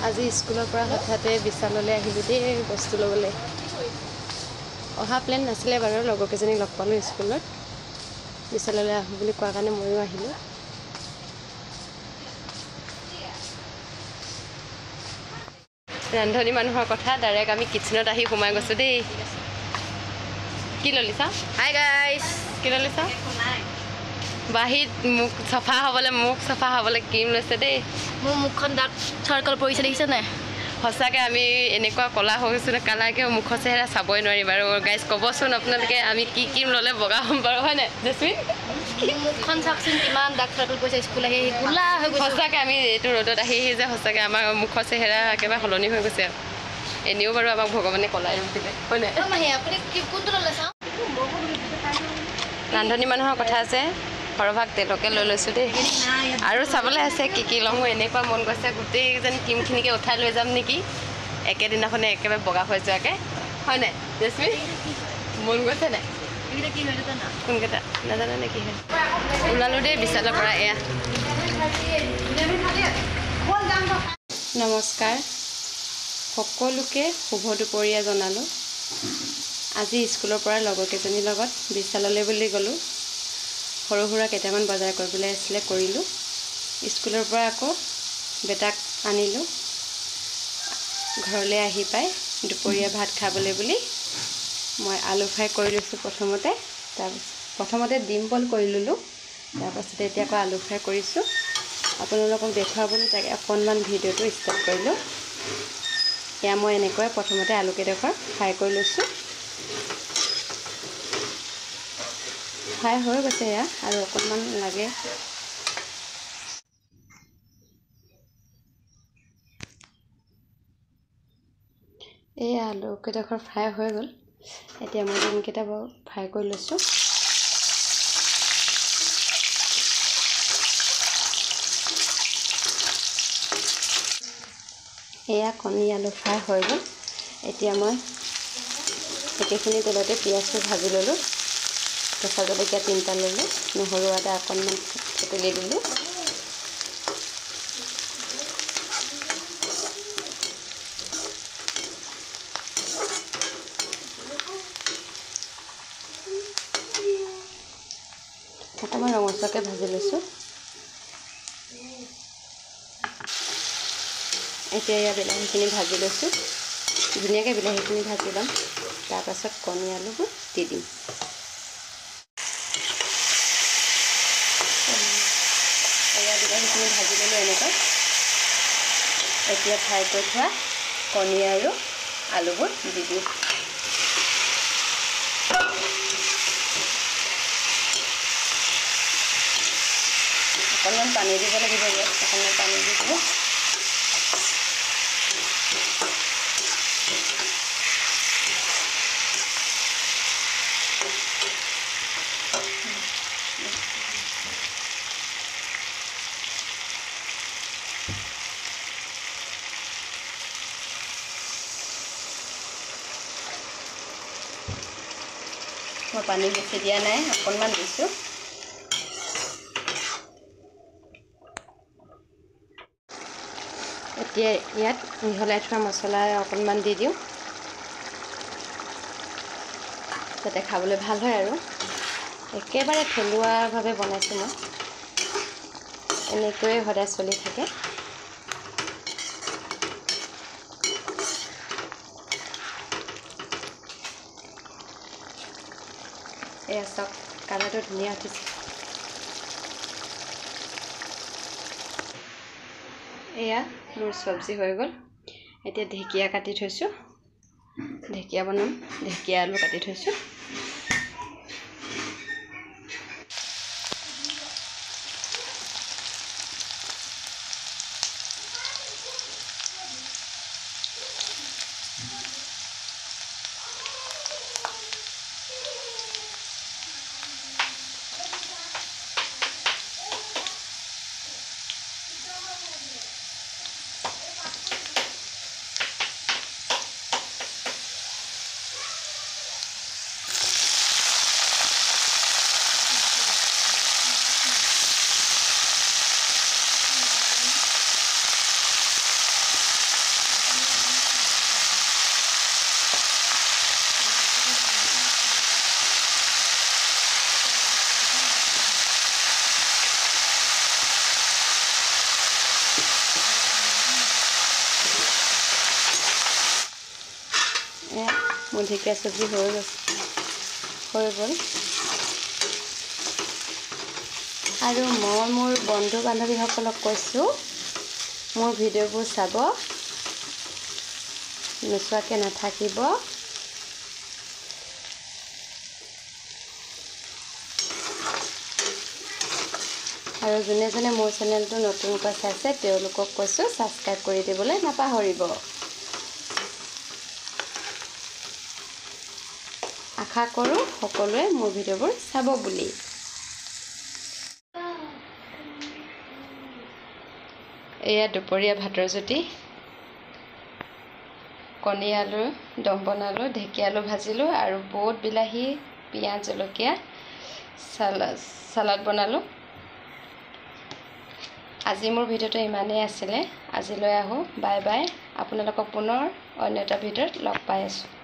আজি স্কুলৰ পৰা হঠাতে বিশাললৈ আহিলোঁ দেই বস্তু ল'বলৈ। অহা প্লেন নাছিলে বাৰু, লগৰকেইজনীক লগ পালোঁ স্কুলত। বিশাললৈ আহোঁ বুলি কোৱাৰ কাৰণে ময়ো আহিলোঁ। ৰান্ধনী মানুহৰ কথা, ডাইৰেক্ট আমি কিটচেনত আহি সোমাই গৈছোঁ দেই। কি ললিছা? হাই গাইছ, কি ললিছা? বাহিৰত মুখ চাফা হ'বলৈ ক্ৰীম লৈছে দেই। মোৰ মুখখন ডাৰ্ক চাৰ্কল পৰিছে দেখিছে নাই? সঁচাকৈ আমি এনেকুৱা ক'লা হৈ গৈছোঁ নে, কালাৰকৈ মুখৰ চেহেৰা চাবই নোৱাৰি বাৰু। গাইজ ক'বচোন আপোনালোকে আমি কি ক্ৰীম ল'লে বগা হ'ম বাৰু, হয় নাই জেচমিন? মুখখন চাওকচোন কিমান ডাৰ্ক চাৰ্কল পৰিছে, স্কুল আহি ক'লা হৈ গৈছে। সঁচাকৈ আমি এইটো ৰ'দত আহি যে সঁচাকৈ আমাৰ মুখৰ চেহেৰা একেবাৰে সলনি হৈ গৈছে। এনেও বাৰু আমাক ভগৱানে ক'লাই ৰূপ দিলে, হয় নাই? আপুনি কোনটো ল'লে চাওঁ? ৰান্ধনী মানুহৰ কথা আছে, সৰহভাগ তেলকে লৈ লৈছোঁ দেই। আৰু চাবলৈ আছে কি ল'ম। মোৰ এনেকুৱা মন গৈছে গোটেইকেইজনী ক্ৰীমখিনিকে উঠাই লৈ যাম নেকি, একেদিনাখনে একেবাৰে বগা হৈ যোৱাকৈ, হয় নাই জেচমিন? মন গৈছে নাই? কোনকেইটা নাজানো নে কি হয়। ওলালোঁ দেই বিশালৰ পৰা। এয়া নমস্কাৰ, সকলোকে শুভ দুপৰীয়া জনালোঁ। আজি স্কুলৰ পৰা লগৰকেইজনীৰ লগত বিশাললৈ বুলি গ'লোঁ। সৰু সুৰা কেইটামান বজাৰ কৰিবলৈ আছিলে, কৰিলোঁ। স্কুলৰ পৰা আকৌ বেটাক আনিলোঁ। ঘৰলৈ আহি পাই দুপৰীয়া ভাত খাবলৈ বুলি মই আলু ফ্ৰাই কৰি লৈছোঁ প্ৰথমতে ডিম বইল কৰি ল'লোঁ। তাৰপাছতে এতিয়া আকৌ আলু ফ্ৰাই কৰিছোঁ। আপোনালোকক দেখুৱাবলৈ তাকে অকণমান ভিডিঅ'টো ষ্টাৰ্ট কৰিলোঁ। এয়া মই এনেকৈ প্ৰথমতে আলুকেইডোখৰ ফ্ৰাই কৰি লৈছোঁ। ফ্ৰাই হৈ গৈছে এয়া, আৰু অকণমান লাগে। এই আলুকেইডোখৰ ফ্ৰাই হৈ গ'ল। এতিয়া মই ডিমকেইটা বাৰু ফ্ৰাই কৰি লৈছোঁ। এয়া কণী আলু ফ্ৰাই হৈ গ'ল। এতিয়া মই একেখিনি তেলতে পিঁয়াজটো ভাজি ল'লোঁ। কেঁচা জলকীয়া 3টা ল'লোঁ, নহৰু আদা অকণমান থেতেলি দিলোঁ। অকণমান ৰঙচুৱাকৈ ভাজি লৈছোঁ। এতিয়া এয়া বিলাহীখিনি ভাজি লৈছোঁ। ধুনীয়াকৈ বিলাহীখিনি ভাজি ল'ম, তাৰপাছত কণী আলুবোৰ দি দিম। এয়া বিলাহীখিনি ভাজি ল'লোঁ এনেকৈ। এতিয়া ফ্ৰাই কৰি থোৱা কণী আৰু আলুবোৰ দি দিম। অকণমান পানী দিব লাগিব, ইয়াত অকণমান পানী দি দিলোঁ। মই পানী বেছি দিয়া নাই, অকণমান দিছোঁ। এতিয়া ইয়াত মিহলাই থোৱা মছলা অকণমান দি দিওঁ, যাতে খাবলৈ ভাল হয়। আৰু একেবাৰে থলুৱাভাৱে বনাইছোঁ মই, এনেকৈয়ে সদায় চলি থাকে। এয়া চাওক, কালাৰটো ধুনীয়া উঠিছে। এয়া মোৰ চব্জি হৈ গ'ল। এতিয়া ঢেকীয়া কাটি থৈছোঁ, ঢেকীয়া বনাম। ঢেকীয়া আলু কাটি থৈছোঁ। মোৰ ঢেকীয়া চব্জি হৈ গ'ল। আৰু মই মোৰ বন্ধু বান্ধৱীসকলক কৈছোঁ মোৰ ভিডিঅ'বোৰ চাব, নোচোৱাকৈ নাথাকিব। আৰু যোনে যোনে মোৰ চেনেলটো নতুনকৈ চাইছে তেওঁলোকক কৈছোঁ ছাবস্ক্ৰাইব কৰি দিবলৈ নাপাহৰিব। আশা কৰোঁ সকলোৱে মোৰ ভিডিঅ'বোৰ চাব বুলি। এয়া দুপৰীয়া ভাতৰ জুতি। কণী আলু দম বনালোঁ, ঢেকীয়া আলু ভাজিলোঁ আৰু বুট বিলাহী পিঁয়াজ জলকীয়া চালাড বনালোঁ। আজি মোৰ ভিডিঅ'টো ইমানেই আছিলে। আজিলৈ আহোঁ, বাই বাই। আপোনালোকক পুনৰ অন্য এটা ভিডিঅ'ত লগ পাই আছোঁ।